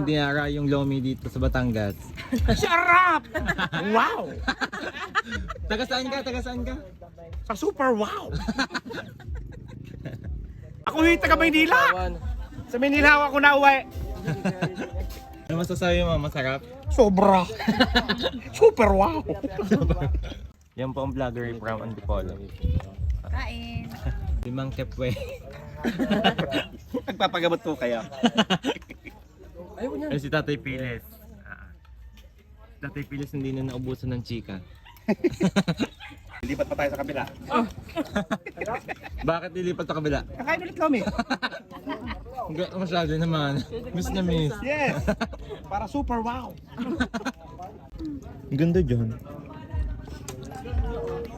pang dinara yung lomi dito sa Batangas. Sarap! Wow! Taga saan ka? Taga saan ka? Sa super wow! Ako yung taga Maynila! Sa Maynila ako nauwi. Ano masasabi mo? Masarap? Sobra! Super wow! Yan po ang vlogger from Antipolo. Kain. Limang kepwe. Nagpapagamot po kayo. Ay, si Tatay Piles. Tatay Piles hindi na naubusan ng chika. Lipat pa tayo sa kabila. Bakit nilipat sa kabila? Kakain ulit kami. Masyado naman. Miss na miss. Yes! Para super wow! Ganda dyan.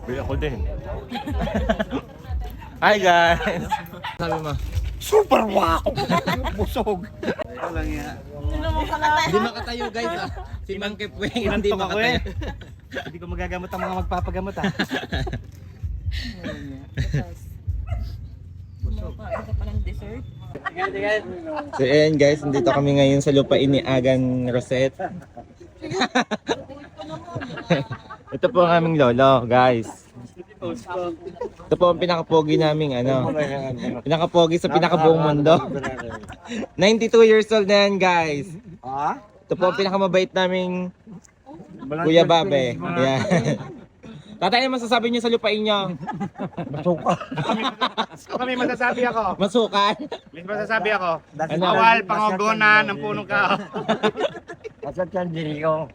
Bili ako din. Hi guys! Sabi mo? Super wow! Busog. Walang yan. Hindi makatayo guys ah. Si Mang Kepwe hindi Inantok ako makatayo. Hindi ko magagamot ang mga magpapagamot ah. Ito pa ng dessert. So ayan guys, nandito kami ngayon sa lupain ni Agan Rosette. Ito po ang aming lolo guys. Ito po ang pinakapogi naming pinakapogi sa pinakabuong mundo. 92 years old na yan guys. Ito po ang pinakamabait naming Kuya Babe. Yan. Tatay, ano masasabi niyo sa lupain niyo? Masuka. Kami masasabi ako. Masukan? May masasabi ako. Ano? Bawal pangogonan ng punong kao. Asat yan, Diriyo.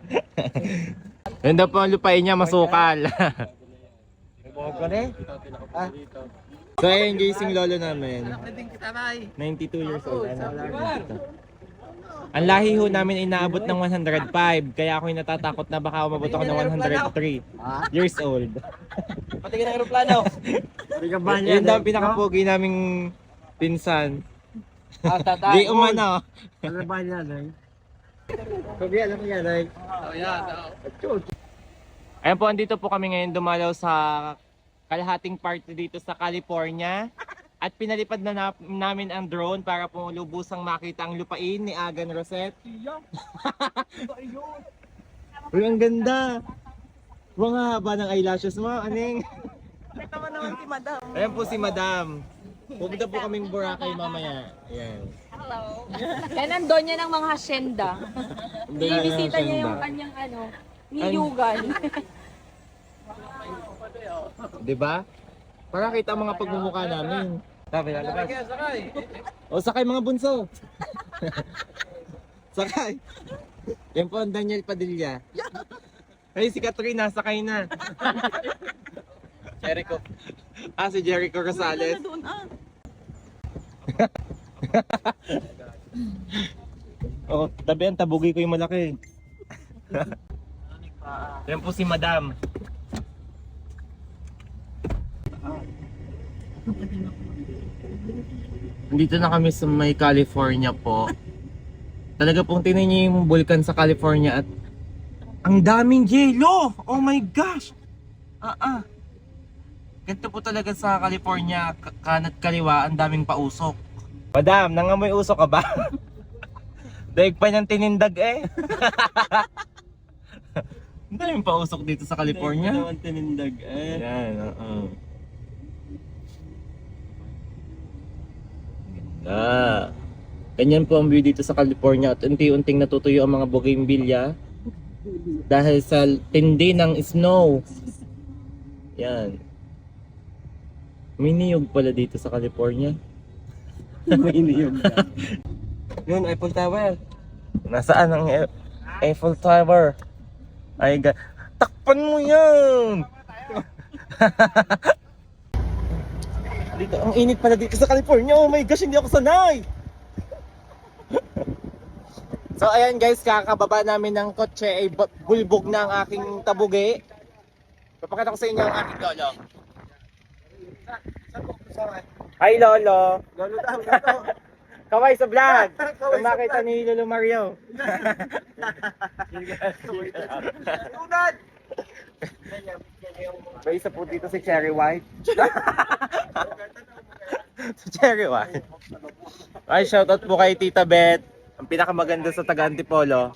Yun daw po ang lupain niya, masukal. So ayun guys, yung lolo namin. 92 years old. Ang lahi ho namin ay naabot ng 105. Kaya ako yung natatakot na baka umabot ako ng 103 years old. Pati ka ng aeroplano. Yun daw ang pinakapogi naming pinsan. Tatay. Di umano. Ano ba yan, eh? Sabi, alam mo yan, eh? Ayan po, andito po kami ngayon dumalaw sa kalahating party dito sa California. At pinalipad na namin ang drone para po lubusang makita ang lupain ni Agan Rosette. Uy, ang ganda! Mga haba ng eyelashes mo, aning. Naman si Madam. Ayan po si Madam. Pupunta po kaming Boracay mamaya. Ayan. Hello. Yan ang donya ng mga hasyenda. Bibisita niya yung kanyang niyugan. Diba? Para kita ang mga pagmumukha namin. Sabi, lalabas. O sakay mga bunso. Sakay. Yan po ang Daniel Padilla. Ay si Katrina, sakay na. Jericho. Si Jericho Rosales. Oh, tabi ang tabugi ko yung malaki. Yan po si Madam. Dito na kami sa may California po. Talaga pong tinan niyo yung bulkan sa California at ang daming yelo! Oh my gosh! Ganito po talaga sa California, kanat kaliwa, ang daming pausok. Madam, nangamoy usok ka ba? Daig pa niyang tinindag eh. Ang daming pausok dito sa California. Hindi naman tinindag, eh. Yan, Ganda. Ganyan po ang view dito sa California at unti-unting natutuyo ang mga bougainvillea dahil sa tindi ng snow. Yan. May niyog pala dito sa California. May niyog na. Yun, Eiffel Tower. Nasaan ang Eiffel Tower? Ay, takpan mo yan! Dito, ang init pala dito sa California. Oh my gosh, hindi ako sanay! So ayan guys, kakababa namin ng kotse ay bulbog na ang aking tabugi. Papakita ko sa inyo ang aking lolo. Hi lolo! Lolo daw. Kaway sa vlog! Kung makita ni Lolo Mario. Tunad! May isa po dito si Cherry White. Si Cherry White. Ay, shoutout po kay Tita Beth. Ang pinakamaganda sa taga Antipolo.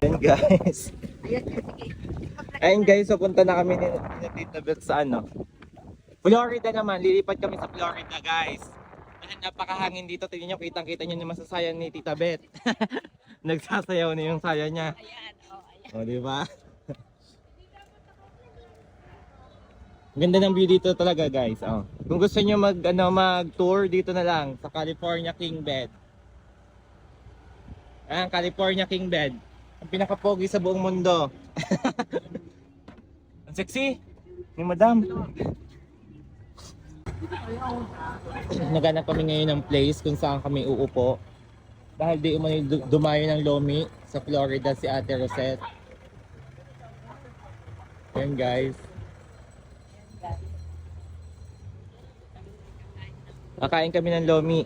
Ayan guys. Ayun guys, so punta na kami ni Tita Beth sa ano. Florida naman, lilipat kami sa Florida guys. Dahil napakahangin dito, tingnan nyo, kitang-kita nyo naman sa sayan ni Tita Beth. Nagsasayaw na yung saya niya. O, diba? Ganda ng view dito talaga guys. Oh. Kung gusto niyo mag-tour dito na lang sa California King Bed. California King Bed. Ang pinakapogi sa buong mundo. Ang sexy ni Madam. Naghanap kami ngayon ng place kung saan kami uupo. Dahil di umano'y dumayo ng Lomi sa Florida si Ate Rosette. Ayan guys. Kakain kami ng Lomi.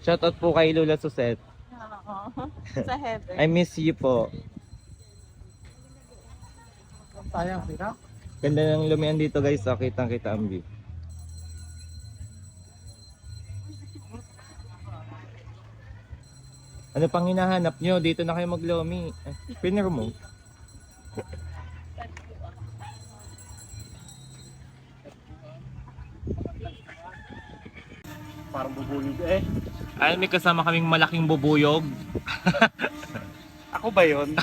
Shoutout po kay Lola Susette. Sa heaven. I miss you po. Sayang, sira. Ganda ng lumian dito guys. So, kitang-kita ang view. Ano pang hinahanap nyo? Dito na kayo mag-Lomi. Pinner mo. Parang bubuyog eh. Ay, may kasama kaming malaking bubuyog. Ako ba yun?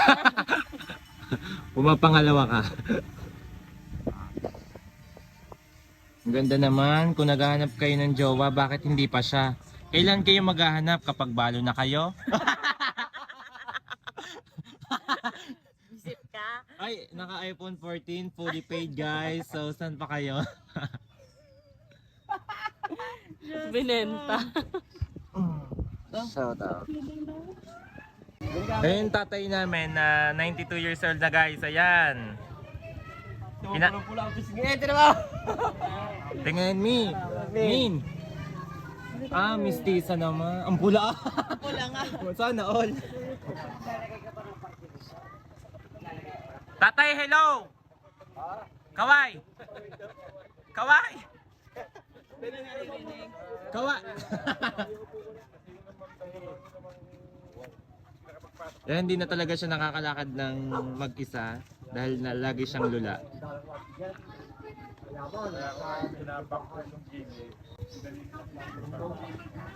Pumapangalawa ka. Ang ganda naman. Kung naghahanap kayo ng jowa, bakit hindi pa siya? Kailan kayo maghahanap? Kapag balo na kayo? Visit ka. Ay, naka iPhone 14, fully paid guys. So, saan pa kayo? Binenta. Shout out. Ayun tatay namin na 92 years old na guys. Ayan. Tingnan me. Min. Mistisa naman. Ang pula. Pula nga. Sana all. Tatay, hello. Kaway. Kaway. Kaway. Dahil hindi na talaga siya nakakalakad ng mag-isa dahil na lagi siyang lula.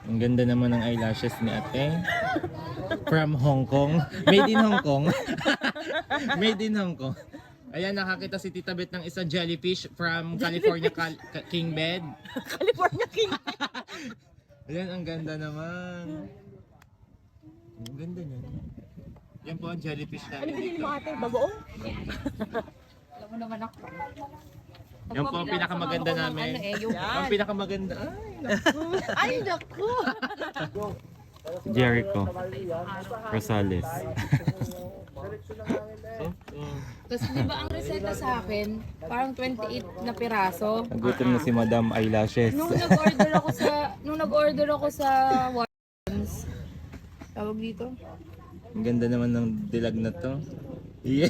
Ang ganda naman ng eyelashes ni ate. From Hong Kong. Made in Hong Kong. Made in Hong Kong. Ayan, nakakita si Tita Beth ng isang jellyfish from California King Bed. California King. Ayan, ang ganda naman. Ang ganda niya. Yan po ang jellyfish namin dito. Ate, bagoong. Alam mo naman ako. Yan po ang pinakamaganda namin. Ang pinakamaganda. Ay, naku. Jericho Rosales. Tapos di ba ang reseta sa akin, parang 28 na piraso. Nagutom na si Madam Eyelashes. Nung nag-order ako sa Watsons, tawag dito. Ang ganda naman ng dilag na to. Yeah.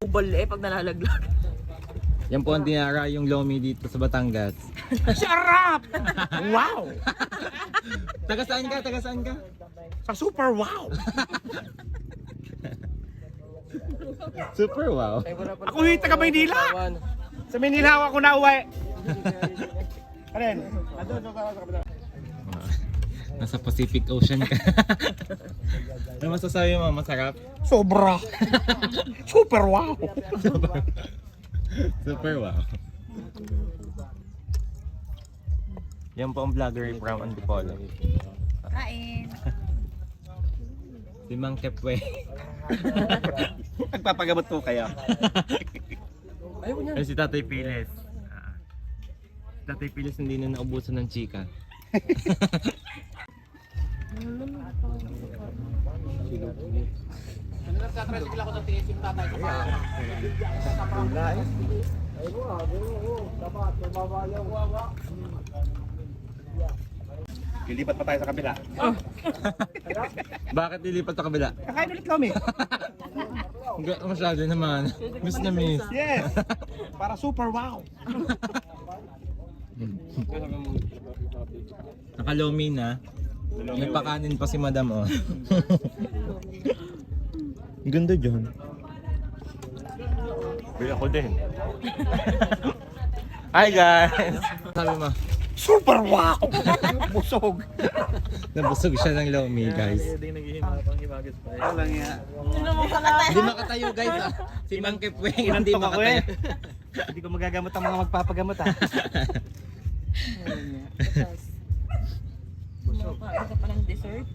Ubal eh pag nalalaglag. Yan po ang dinara yung Lomi dito sa Batangas. Sarap! Wow! Taga saan ka? Taga saan ka? Sa super wow! Super wow. Ako yung taga Maynila! Sa Maynila ako na uwi! Karen, Nasa Pacific Ocean ka. Ano masasabi mo? Masarap? sobra! Super wow! Super wow. Yan po ang vlogger from Antipolo. Kain. Si Mang Kepwe. Nagpapagamot po kayo. Ay, si Tatay Piles. Tatay Piles hindi na naubusan ng chika. Lilipat pa tayo sa kabila. Bakit nilipat sa kabila? Kakain ulit kami. Masyado naman. Miss na miss. Yes! Para super wow! Nakalomi na. May pakanin pa si madam, oh. Ganda dyan. Bili ako din. Hi guys! Sabi mo, Super wow! Busog! nabusog siya ng lomi, guys. Walang yan. Hindi makatayo, guys, ah. Si Mang Kepwe, hindi Inantok ako makatayo. Hindi ko magagamot ang mga magpapagamot ah. Ano ka pa ng dessert?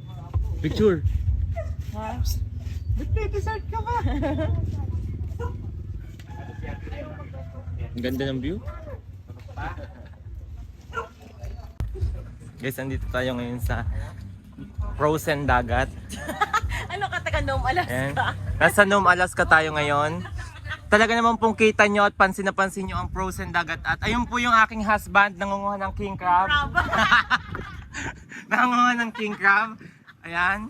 Picture. Ba't may dessert ka ba? Ang ganda ng view. Guys, andito tayo ngayon sa frozen dagat. Ano ka taga Nome, Alaska? Ayan. Nasa Nome, Alaska tayo ngayon. Talaga naman pong kita nyo at pansin na pansin nyo ang frozen dagat. At ayun po yung aking husband, nangunguha ng king crab. Nangunguha ng king crab. Ayan.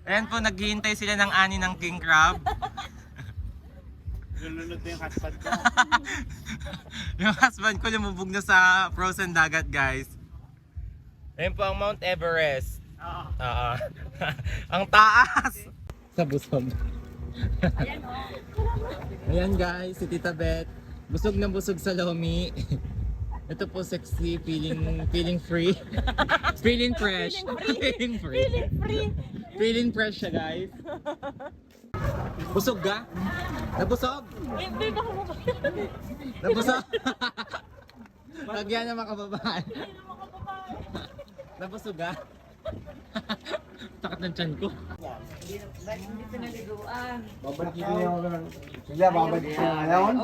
Ayan po, naghihintay sila ng ani ng king crab. Lulunod na yung hotspot ko. Yung husband ko lumubog na sa frozen dagat, guys. Ayan po ang Mount Everest. Oo. Ang taas! Sa busog. Ayan guys, si Tita Beth. Busog na busog sa lomi. Ito po sexy, feeling free. Feeling fresh. Feeling free. Feeling fresh siya, guys. Busog ka? Nabusog? Hindi ba mo Nabusog? Lagyan na makababahan. Nabusog ka? Takot ng tiyan ko. Sila, babalik sa ngayon.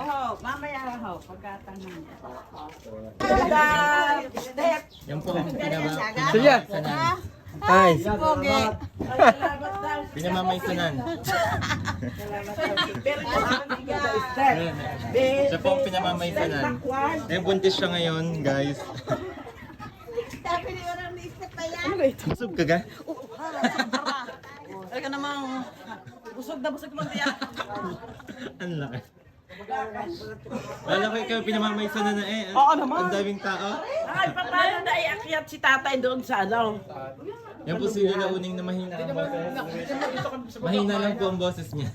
Yan po ang Sige. Ay. Pinamamaysanan. Ayan. Siya po ang pinamamaysanan. Eh, buntis siya ngayon, guys. Busog ka ga? Talaga namang busog na lang tiyak. Ang laki. Wala ko ikaw pinamamaysanan na eh. Oo naman. Ang daming tao. Ay, paano na iakyat si tatay doon sa ano? Yan po si Lola Uning na mahina ang boses. Mahina lang po ang boses niya.